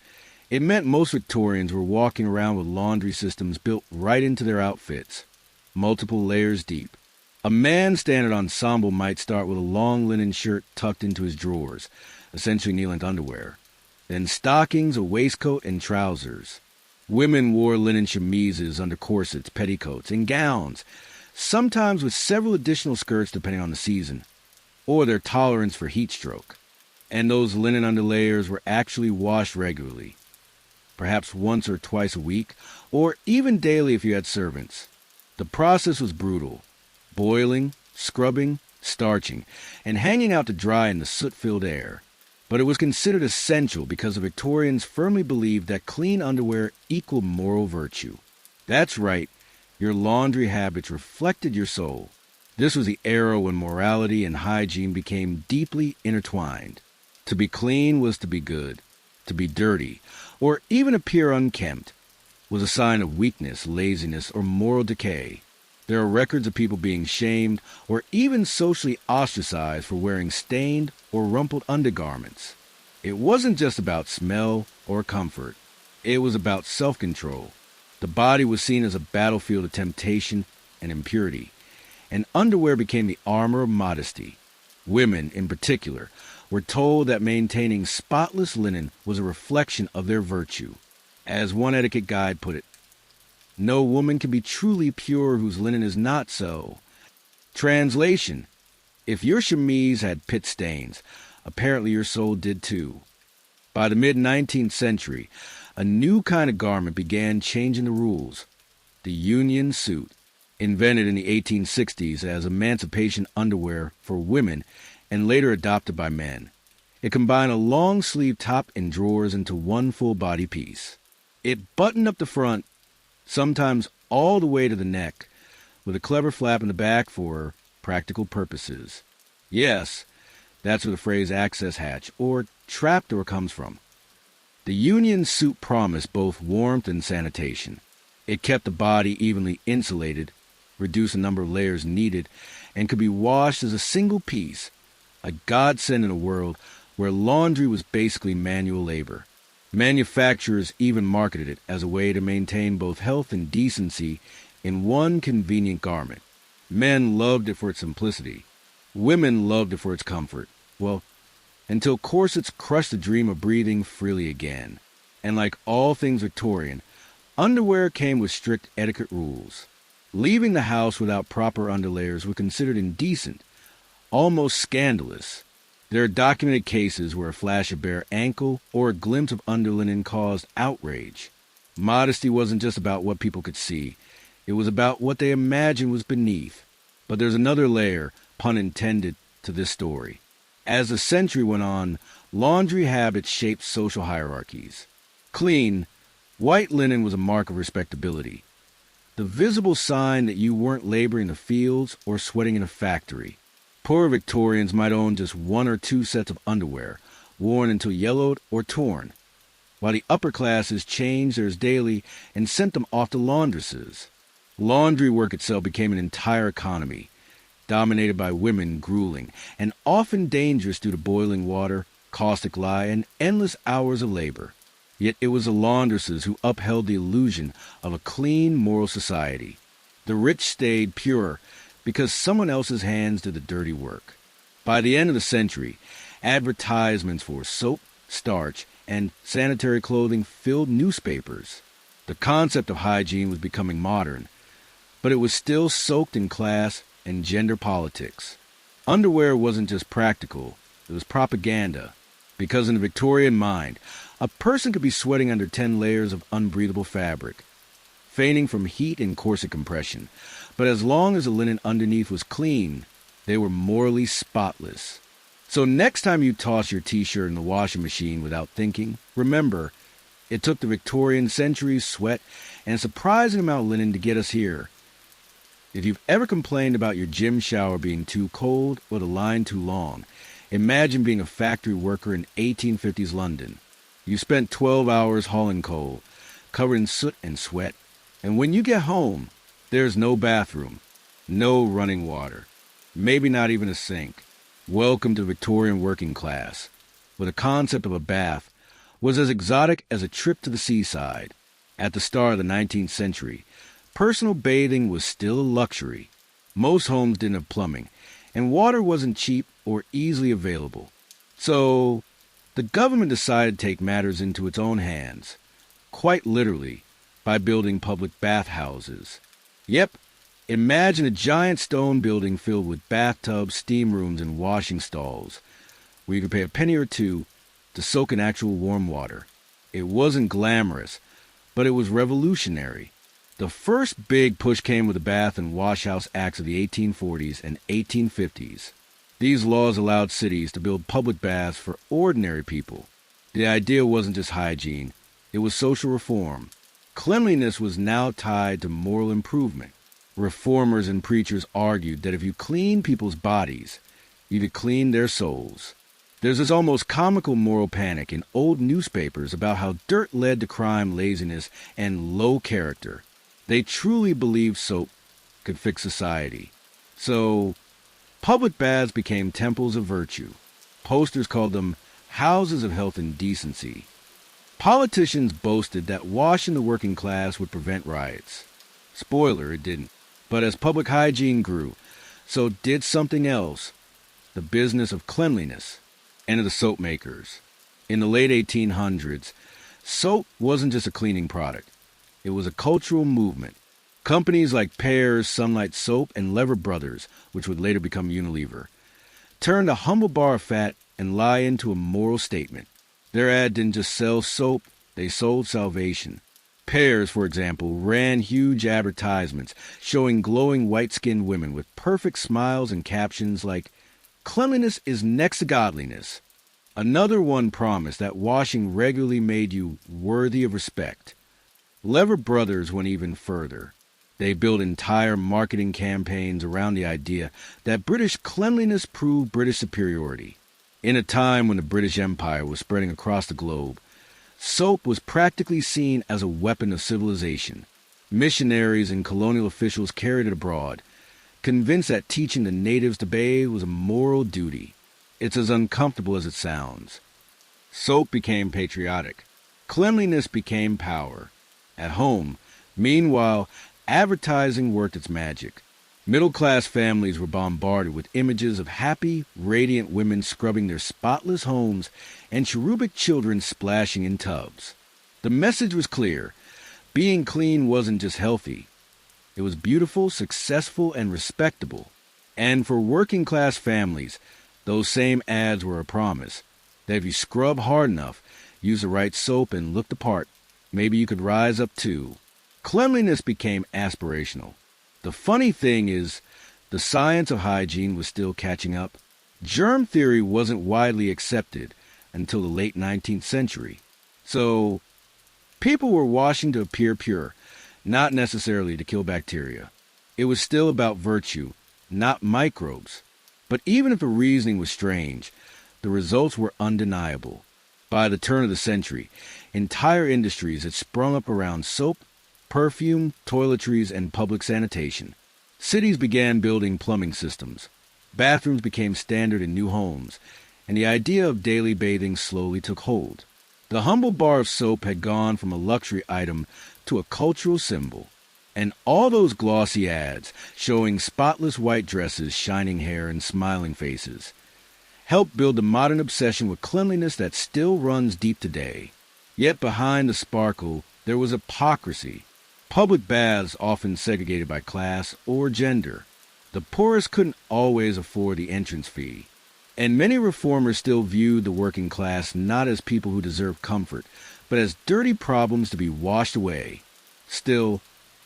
it meant most Victorians were walking around with laundry systems built right into their outfits, multiple layers deep. A man's standard ensemble might start with a long linen shirt tucked into his drawers, essentially knee-length underwear, then stockings, a waistcoat, and trousers. Women wore linen chemises under corsets, petticoats, and gowns, sometimes with several additional skirts depending on the season, or their tolerance for heat stroke. And those linen underlayers were actually washed regularly, perhaps once or twice a week, or even daily if you had servants. The process was brutal: boiling, scrubbing, starching, and hanging out to dry in the soot-filled air. But it was considered essential because the Victorians firmly believed that clean underwear equaled moral virtue. That's right, your laundry habits reflected your soul. This was the era when morality and hygiene became deeply intertwined. To be clean was to be good. To be dirty, or even appear unkempt, was a sign of weakness, laziness, or moral decay. There are records of people being shamed or even socially ostracized for wearing stained or rumpled undergarments. It wasn't just about smell or comfort. It was about self-control. The body was seen as a battlefield of temptation and impurity, and underwear became the armor of modesty. Women, in particular, were told that maintaining spotless linen was a reflection of their virtue. As one etiquette guide put it, "No woman can be truly pure whose linen is not so." Translation: if your chemise had pit stains, apparently your soul did too. By the mid-19th century, a new kind of garment began changing the rules: the union suit, invented in the 1860s as emancipation underwear for women and later adopted by men. It combined a long-sleeve top and drawers into one full-body piece. It buttoned up the front, sometimes all the way to the neck, with a clever flap in the back for practical purposes. Yes, that's where the phrase access hatch or trapdoor comes from. The union suit promised both warmth and sanitation. It kept the body evenly insulated, reduced the number of layers needed, and could be washed as a single piece, a godsend in a world where laundry was basically manual labor. Manufacturers even marketed it as a way to maintain both health and decency in one convenient garment. Men loved it for its simplicity. Women loved it for its comfort. Well, until corsets crushed the dream of breathing freely again. And like all things Victorian, underwear came with strict etiquette rules. Leaving the house without proper underlayers was considered indecent, almost scandalous. There are documented cases where a flash of bare ankle or a glimpse of underlinen caused outrage. Modesty wasn't just about what people could see. It was about what they imagined was beneath. But there's another layer, pun intended, to this story. As the century went on, laundry habits shaped social hierarchies. Clean, white linen was a mark of respectability, the visible sign that you weren't laboring in the fields or sweating in a factory. Poor Victorians might own just one or two sets of underwear, worn until yellowed or torn, while the upper classes changed theirs daily and sent them off to laundresses. Laundry work itself became an entire economy, dominated by women grueling and often dangerous due to boiling water, caustic lye, and endless hours of labor. Yet it was the laundresses who upheld the illusion of a clean, moral society. The rich stayed pure because someone else's hands did the dirty work. By the end of the century, advertisements for soap, starch, and sanitary clothing filled newspapers. The concept of hygiene was becoming modern, but it was still soaked in class and gender politics. Underwear wasn't just practical, it was propaganda, because in the Victorian mind, a person could be sweating under 10 layers of unbreathable fabric, feigning from heat and corset compression, but as long as the linen underneath was clean, they were morally spotless. So next time you toss your t-shirt in the washing machine without thinking, remember, it took the Victorian century's sweat and a surprising amount of linen to get us here. If you've ever complained about your gym shower being too cold or the line too long, imagine being a factory worker in 1850s London. You spent 12 hours hauling coal, covered in soot and sweat, And when you get home, there's no bathroom, no running water, maybe not even a sink. Welcome to Victorian working class, where the concept of a bath was as exotic as a trip to the seaside. At the start of the 19th century, personal bathing was still a luxury. Most homes didn't have plumbing, and water wasn't cheap or easily available. So, the government decided to take matters into its own hands, quite literally, by building public bathhouses. Yep, imagine a giant stone building filled with bathtubs, steam rooms, and washing stalls, where you could pay a penny or two to soak in actual warm water. It wasn't glamorous, but it was revolutionary. The first big push came with the Bath and Wash House Acts of the 1840s and 1850s. These laws allowed cities to build public baths for ordinary people. The idea wasn't just hygiene, it was social reform. Cleanliness was now tied to moral improvement. Reformers and preachers argued that if you clean people's bodies, you could clean their souls. There's this almost comical moral panic in old newspapers about how dirt led to crime, laziness, and low character. They truly believed soap could fix society. So, public baths became temples of virtue. Posters called them houses of health and decency. Politicians boasted that washing the working class would prevent riots. Spoiler, it didn't. But as public hygiene grew, so did something else, the business of cleanliness. Enter the soap makers. In the late 1800s, soap wasn't just a cleaning product. It was a cultural movement. Companies like Pears, Sunlight Soap, and Lever Brothers, which would later become Unilever, turned a humble bar of fat and lye into a moral statement. Their ad didn't just sell soap, they sold salvation. Pears, for example, ran huge advertisements showing glowing white-skinned women with perfect smiles and captions like, "Cleanliness is next to godliness." Another one promised that washing regularly made you worthy of respect. Lever Brothers went even further. They built entire marketing campaigns around the idea that British cleanliness proved British superiority. In a time when the British Empire was spreading across the globe, soap was practically seen as a weapon of civilization. Missionaries and colonial officials carried it abroad, convinced that teaching the natives to bathe was a moral duty. It's as uncomfortable as it sounds. Soap became patriotic. Cleanliness became power. At home, meanwhile, advertising worked its magic. Middle-class families were bombarded with images of happy, radiant women scrubbing their spotless homes and cherubic children splashing in tubs. The message was clear. Being clean wasn't just healthy. It was beautiful, successful, and respectable. And for working-class families, those same ads were a promise that if you scrub hard enough, use the right soap, and looked the part, maybe you could rise up too. Cleanliness became aspirational. The funny thing is, the science of hygiene was still catching up. Germ theory wasn't widely accepted until the late 19th century. So, people were washing to appear pure, not necessarily to kill bacteria. It was still about virtue, not microbes. But even if the reasoning was strange, the results were undeniable. By the turn of the century, entire industries had sprung up around soap, perfume, toiletries, and public sanitation. Cities began building plumbing systems. Bathrooms became standard in new homes, and the idea of daily bathing slowly took hold. The humble bar of soap had gone from a luxury item to a cultural symbol. And all those glossy ads showing spotless white dresses, shining hair, and smiling faces helped build the modern obsession with cleanliness that still runs deep today. Yet behind the sparkle, there was hypocrisy. Public baths often segregated by class or gender. The poorest couldn't always afford the entrance fee. And many reformers still viewed the working class not as people who deserved comfort, but as dirty problems to be washed away. Still,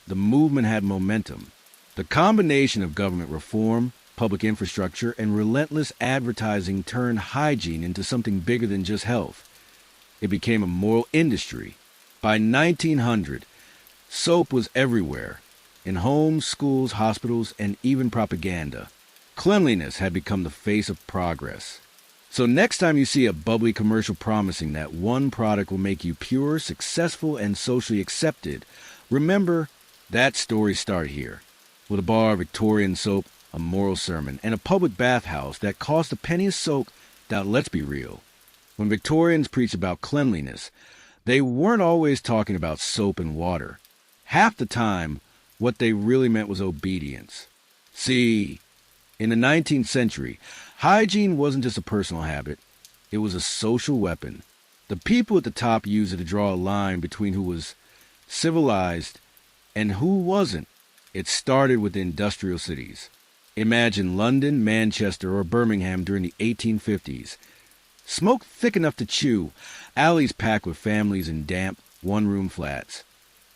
the movement had momentum. The combination of government reform, public infrastructure, and relentless advertising turned hygiene into something bigger than just health. It became a moral industry. By 1900, soap was everywhere, in homes, schools, hospitals, and even propaganda. Cleanliness had become the face of progress. So next time you see a bubbly commercial promising that one product will make you pure, successful, and socially accepted, remember, That story started here, with a bar of Victorian soap, a moral sermon, and a public bathhouse that cost a penny a soak. Now, let's be real. When Victorians preached about cleanliness, they weren't always talking about soap and water. Half the time, what they really meant was obedience. See, in the 19th century, hygiene wasn't just a personal habit, it was a social weapon. The people at the top used it to draw a line between who was civilized and who wasn't. It started with the industrial cities. Imagine London, Manchester, or Birmingham during the 1850s. Smoke thick enough to chew, alleys packed with families in damp, one-room flats.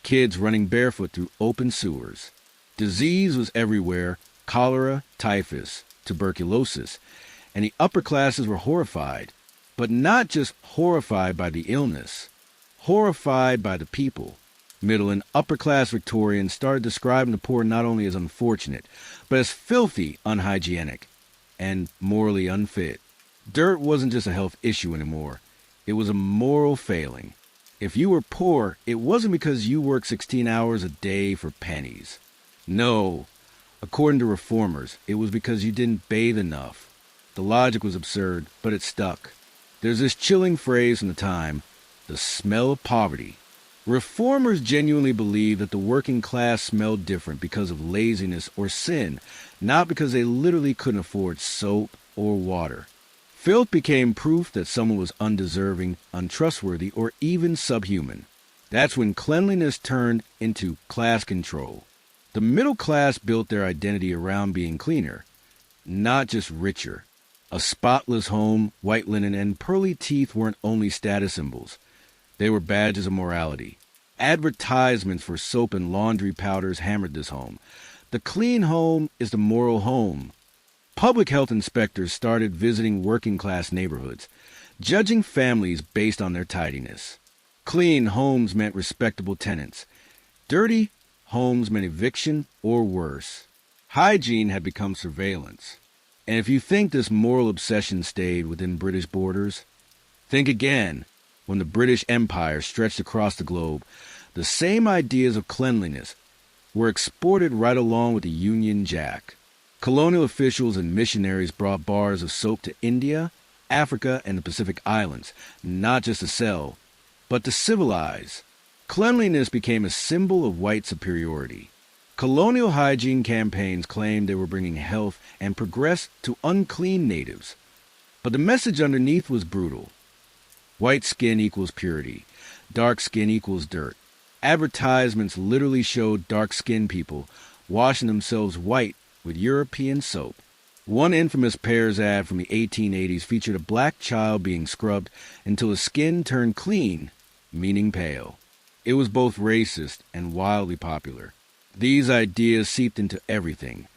Kids running barefoot through open sewers. Disease was everywhere, cholera, typhus, tuberculosis, and the upper classes were horrified. But not just horrified by the illness, horrified by the people. Middle and upper-class Victorians started describing the poor not only as unfortunate, but as filthy, unhygienic, and morally unfit. Dirt wasn't just a health issue anymore. It was a moral failing. If you were poor, it wasn't because you worked 16 hours a day for pennies. No, according to reformers, it was because you didn't bathe enough. The logic was absurd, but it stuck. There's this chilling phrase from the time, the smell of poverty. Reformers genuinely believed that the working class smelled different because of laziness or sin, not because they literally couldn't afford soap or water. Filth became proof that someone was undeserving, untrustworthy, or even subhuman. That's when cleanliness turned into class control. The middle class built their identity around being cleaner, not just richer. A spotless home, white linen, and pearly teeth weren't only status symbols. They were badges of morality. Advertisements for soap and laundry powders hammered this home. The clean home is the moral home. Public health inspectors started visiting working-class neighborhoods, judging families based on their tidiness. Clean homes meant respectable tenants. Dirty homes meant eviction or worse. Hygiene had become surveillance. And if you think this moral obsession stayed within British borders, think again. When the British Empire stretched across the globe, the same ideas of cleanliness were exported right along with the Union Jack. Colonial officials and missionaries brought bars of soap to India, Africa, and the Pacific Islands, not just to sell, but to civilize. Cleanliness became a symbol of white superiority. Colonial hygiene campaigns claimed they were bringing health and progress to unclean natives. But the message underneath was brutal. White skin equals purity. Dark skin equals dirt. Advertisements literally showed dark-skinned people washing themselves white with European soap. One infamous Pears ad from the 1880s featured a black child being scrubbed until his skin turned clean, meaning pale. It was both racist and wildly popular. These ideas seeped into everything,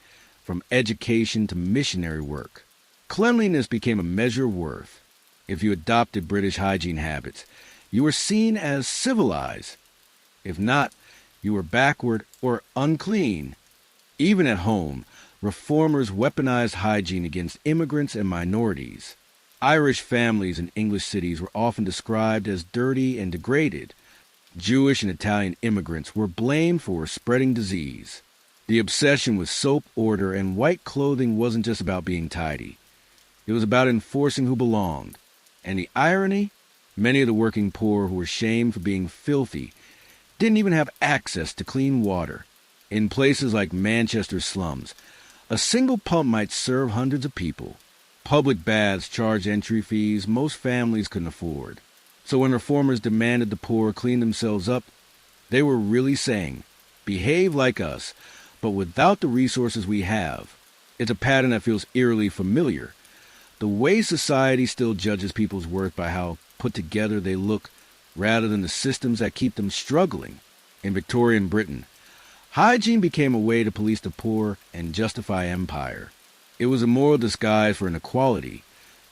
from education to missionary work. Cleanliness became a measure of worth. If you adopted British hygiene habits, you were seen as civilized. If not, you were backward or unclean. Even at home, reformers weaponized hygiene against immigrants and minorities. Irish families in English cities were often described as dirty and degraded. Jewish and Italian immigrants were blamed for spreading disease. The obsession with soap, order, and white clothing wasn't just about being tidy. It was about enforcing who belonged. And the irony? Many of the working poor who were shamed for being filthy didn't even have access to clean water. In places like Manchester slums, a single pump might serve hundreds of people. Public baths charged entry fees most families couldn't afford. So when reformers demanded the poor clean themselves up, they were really saying, behave like us, but without the resources we have. It's a pattern that feels eerily familiar. The way society still judges people's worth by how put together they look, rather than the systems that keep them struggling. In Victorian Britain, hygiene became a way to police the poor and justify empire. It was a moral disguise for inequality,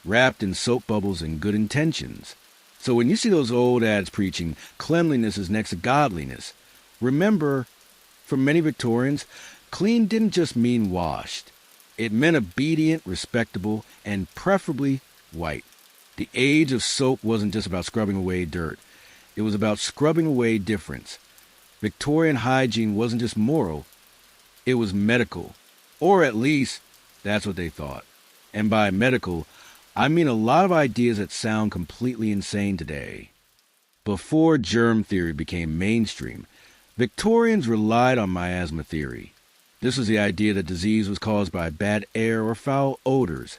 wrapped in soap bubbles and good intentions. So when you see those old ads preaching cleanliness is next to godliness, remember, for many Victorians, clean didn't just mean washed. It meant obedient, respectable, and preferably white. The age of soap wasn't just about scrubbing away dirt. It was about scrubbing away difference. Victorian hygiene wasn't just moral, it was medical. Or at least, that's what they thought. And by medical, I mean a lot of ideas that sound completely insane today. Before germ theory became mainstream, Victorians relied on miasma theory. This was the idea that disease was caused by bad air or foul odors.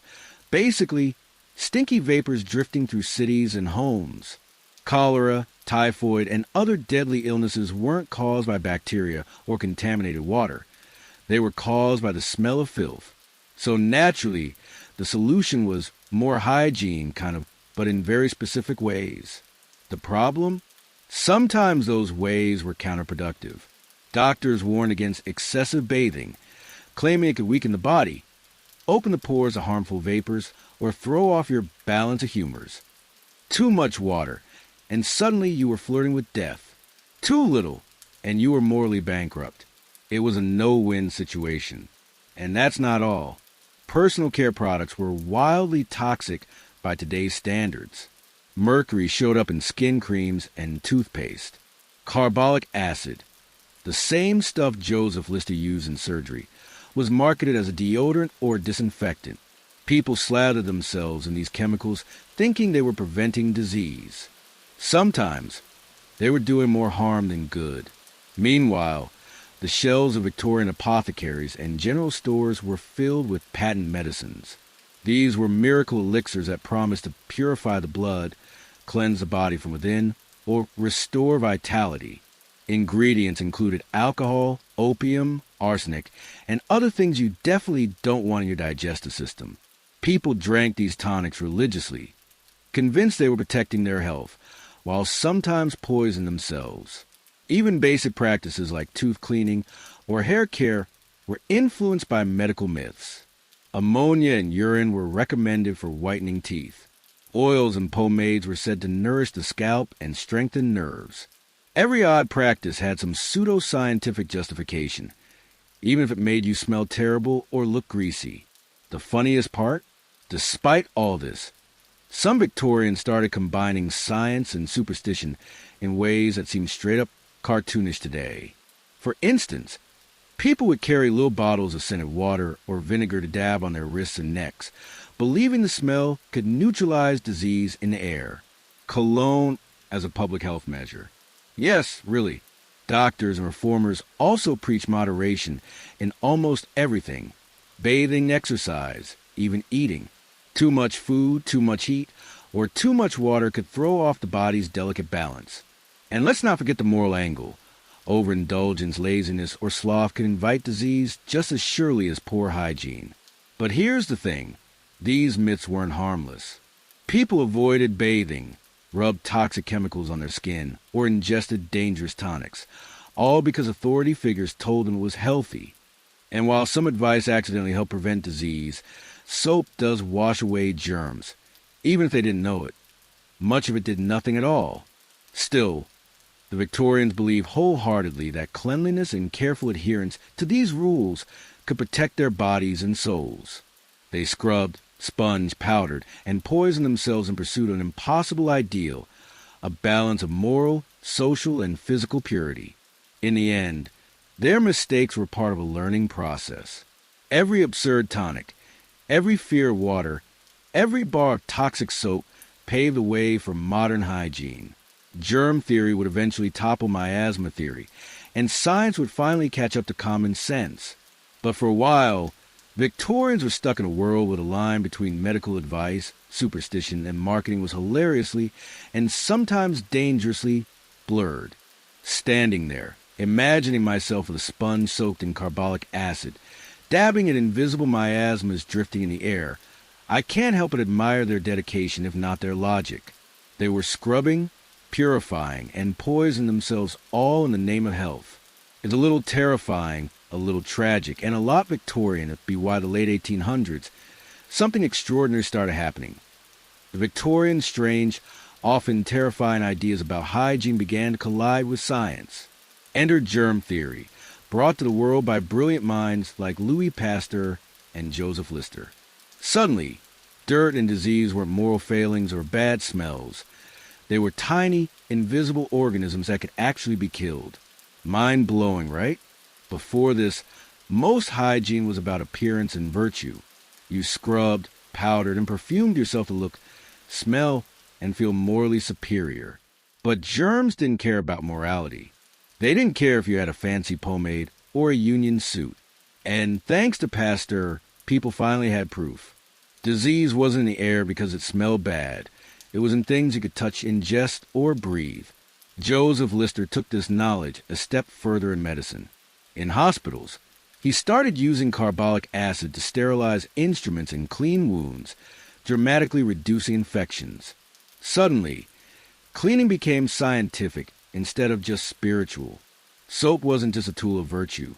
Basically, stinky vapors drifting through cities and homes. Cholera, typhoid, and other deadly illnesses weren't caused by bacteria or contaminated water. They were caused by the smell of filth. So naturally, the solution was more hygiene, but in very specific ways. The problem? Sometimes those ways were counterproductive. Doctors warned against excessive bathing, claiming it could weaken the body, open the pores of harmful vapors, or throw off your balance of humors. Too much water, and suddenly you were flirting with death. Too little, and you were morally bankrupt. It was a no-win situation. And that's not all. Personal care products were wildly toxic by today's standards. Mercury showed up in skin creams and toothpaste. Carbolic acid, the same stuff Joseph Lister used in surgery, was marketed as a deodorant or disinfectant. People slathered themselves in these chemicals thinking they were preventing disease. Sometimes, they were doing more harm than good. Meanwhile, the shelves of Victorian apothecaries and general stores were filled with patent medicines. These were miracle elixirs that promised to purify the blood, cleanse the body from within, or restore vitality. Ingredients included alcohol, opium, arsenic, and other things you definitely don't want in your digestive system. People drank these tonics religiously, convinced they were protecting their health, while sometimes poisoning themselves. Even basic practices like tooth cleaning or hair care were influenced by medical myths. Ammonia and urine were recommended for whitening teeth. Oils and pomades were said to nourish the scalp and strengthen nerves. Every odd practice had some pseudo-scientific justification, even if it made you smell terrible or look greasy. The funniest part? Despite all this, some Victorians started combining science and superstition in ways that seem straight up cartoonish today. For instance, people would carry little bottles of scented water or vinegar to dab on their wrists and necks, believing the smell could neutralize disease in the air. Cologne as a public health measure. Yes, really. Doctors and reformers also preach moderation in almost everything. Bathing, exercise, even eating. Too much food, too much heat, or too much water could throw off the body's delicate balance. And let's not forget the moral angle. Overindulgence, laziness, or sloth can invite disease just as surely as poor hygiene. But here's the thing. These myths weren't harmless. People avoided bathing, rubbed toxic chemicals on their skin, or ingested dangerous tonics, all because authority figures told them it was healthy. And while some advice accidentally helped prevent disease, soap does wash away germs, even if they didn't know it. Much of it did nothing at all. Still, the Victorians believed wholeheartedly that cleanliness and careful adherence to these rules could protect their bodies and souls. They scrubbed, sponged, powdered, and poisoned themselves in pursuit of an impossible ideal, a balance of moral, social, and physical purity. In the end, their mistakes were part of a learning process. Every absurd tonic, every fear of water, every bar of toxic soap paved the way for modern hygiene. Germ theory would eventually topple miasma theory, and science would finally catch up to common sense. But for a while, Victorians were stuck in a world where the line between medical advice, superstition, and marketing was hilariously and sometimes dangerously blurred. Standing there, imagining myself with a sponge soaked in carbolic acid, dabbing at invisible miasmas drifting in the air, I can't help but admire their dedication, if not their logic. They were scrubbing, purifying, and poisoning themselves all in the name of health. It's a little terrifying, a little tragic, and a lot Victorian to be why the late 1800s, something extraordinary started happening. The Victorian, strange, often terrifying ideas about hygiene began to collide with science. Enter germ theory, brought to the world by brilliant minds like Louis Pasteur and Joseph Lister. Suddenly, dirt and disease weren't moral failings or bad smells. They were tiny, invisible organisms that could actually be killed. Mind-blowing, right? Before this, most hygiene was about appearance and virtue. You scrubbed, powdered, and perfumed yourself to look, smell, and feel morally superior. But germs didn't care about morality. They didn't care if you had a fancy pomade or a union suit. And thanks to Pasteur, people finally had proof. Disease wasn't in the air because it smelled bad. It was in things you could touch, ingest, or breathe. Joseph Lister took this knowledge a step further in medicine. In hospitals, he started using carbolic acid to sterilize instruments and clean wounds, dramatically reducing infections. Suddenly, cleaning became scientific instead of just spiritual. Soap wasn't just a tool of virtue.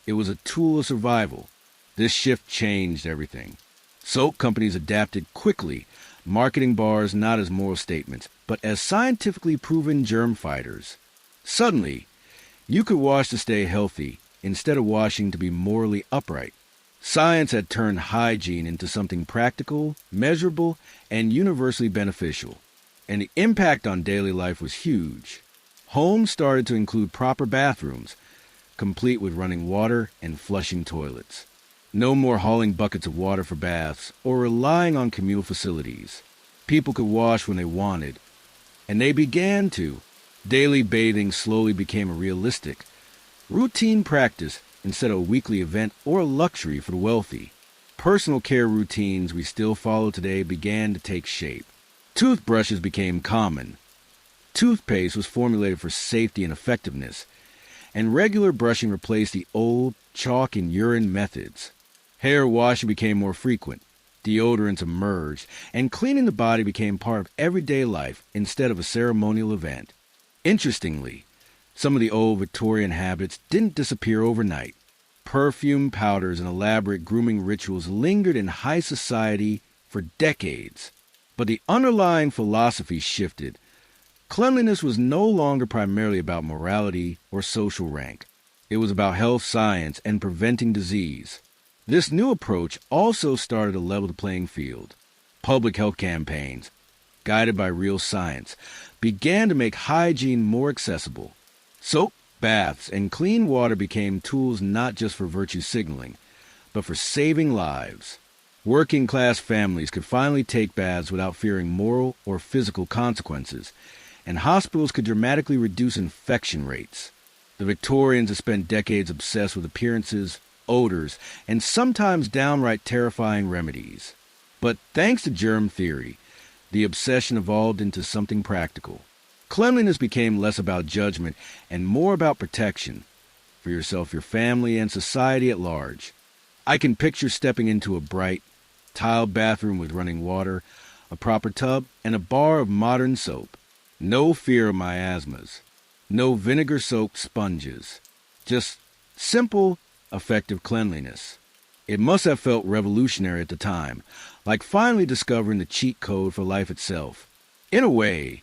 It was a tool of survival. This shift changed everything. Soap companies adapted quickly, marketing bars not as moral statements, but as scientifically proven germ fighters. Suddenly, you could wash to stay healthy instead of washing to be morally upright. Science had turned hygiene into something practical, measurable, and universally beneficial. And the impact on daily life was huge. Homes started to include proper bathrooms, complete with running water and flushing toilets. No more hauling buckets of water for baths or relying on communal facilities. People could wash when they wanted, and they began to. Daily bathing slowly became a realistic, routine practice instead of a weekly event or a luxury for the wealthy. Personal care routines we still follow today began to take shape. Toothbrushes became common. Toothpaste was formulated for safety and effectiveness, and regular brushing replaced the old chalk and urine methods. Hair washing became more frequent, deodorants emerged, and cleaning the body became part of everyday life instead of a ceremonial event. Interestingly, some of the old Victorian habits didn't disappear overnight. Perfume, powders, and elaborate grooming rituals lingered in high society for decades. But the underlying philosophy shifted. Cleanliness was no longer primarily about morality or social rank. It was about health science and preventing disease. This new approach also started to level the playing field. Public health campaigns, guided by real science, began to make hygiene more accessible. Soap, baths, and clean water became tools not just for virtue signaling, but for saving lives. Working-class families could finally take baths without fearing moral or physical consequences, and hospitals could dramatically reduce infection rates. The Victorians had spent decades obsessed with appearances, odors, and sometimes downright terrifying remedies. But thanks to germ theory, the obsession evolved into something practical. Cleanliness became less about judgment and more about protection for yourself, your family, and society at large. I can picture stepping into a bright, tiled bathroom with running water, a proper tub, and a bar of modern soap. No fear of miasmas. No vinegar-soaked sponges. Just simple, effective cleanliness. It must have felt revolutionary at the time, like finally discovering the cheat code for life itself. In a way,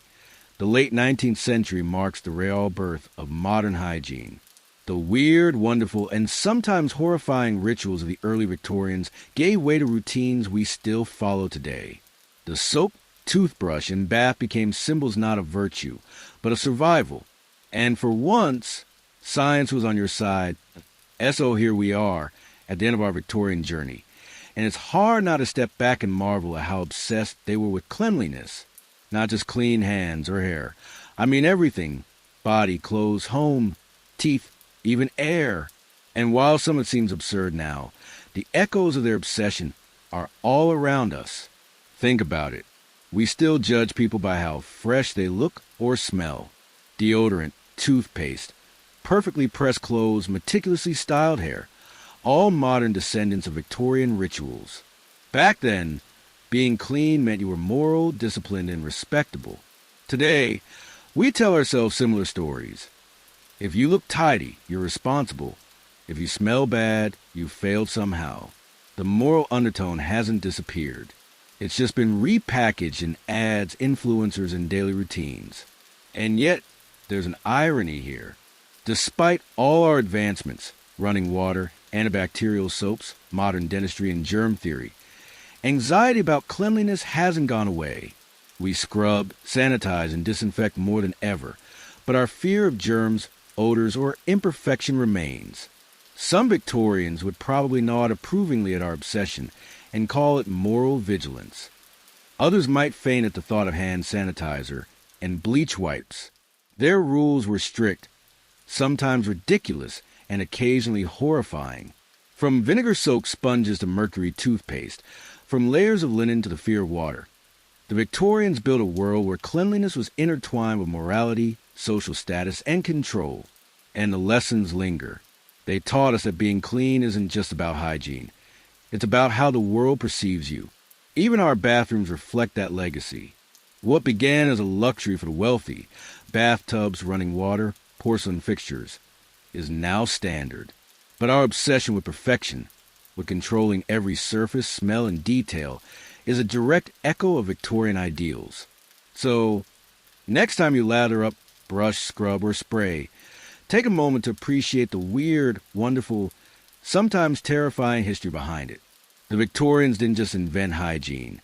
the late 19th century marks the real birth of modern hygiene. The weird, wonderful, and sometimes horrifying rituals of the early Victorians gave way to routines we still follow today. The soap, toothbrush, and bath became symbols not of virtue, but of survival. And for once, science was on your side. So here we are, at the end of our Victorian journey. And it's hard not to step back and marvel at how obsessed they were with cleanliness. Not just clean hands or hair. I mean everything. Body, clothes, home, teeth, even air. And while some of it seems absurd now, the echoes of their obsession are all around us. Think about it. We still judge people by how fresh they look or smell. Deodorant, toothpaste, perfectly pressed clothes, meticulously styled hair. All modern descendants of Victorian rituals. Back then, being clean meant you were moral, disciplined, and respectable. Today, we tell ourselves similar stories. If you look tidy, you're responsible. If you smell bad, you failed somehow. The moral undertone hasn't disappeared. It's just been repackaged in ads, influencers, and daily routines. And yet, there's an irony here. Despite all our advancements, running water, antibacterial soaps, modern dentistry, and germ theory, anxiety about cleanliness hasn't gone away. We scrub, sanitize, and disinfect more than ever, but our fear of germs, odors, or imperfection remains. Some Victorians would probably nod approvingly at our obsession and call it moral vigilance. Others might faint at the thought of hand sanitizer and bleach wipes. Their rules were strict, sometimes ridiculous, and occasionally horrifying. From vinegar-soaked sponges to mercury toothpaste, from layers of linen to the fear of water, the Victorians built a world where cleanliness was intertwined with morality, social status, and control. And the lessons linger. They taught us that being clean isn't just about hygiene. It's about how the world perceives you. Even our bathrooms reflect that legacy. What began as a luxury for the wealthy, bathtubs, running water, porcelain fixtures, is now standard. But our obsession with perfection, with controlling every surface, smell, and detail, is a direct echo of Victorian ideals. So, next time you lather up, brush, scrub, or spray, take a moment to appreciate the weird, wonderful, sometimes terrifying history behind it. The Victorians didn't just invent hygiene.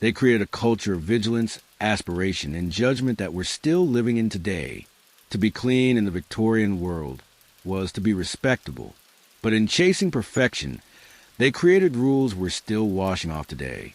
They created a culture of vigilance, aspiration, and judgment that we're still living in today. To be clean in the Victorian world was to be respectable. But in chasing perfection, they created rules we're still washing off today.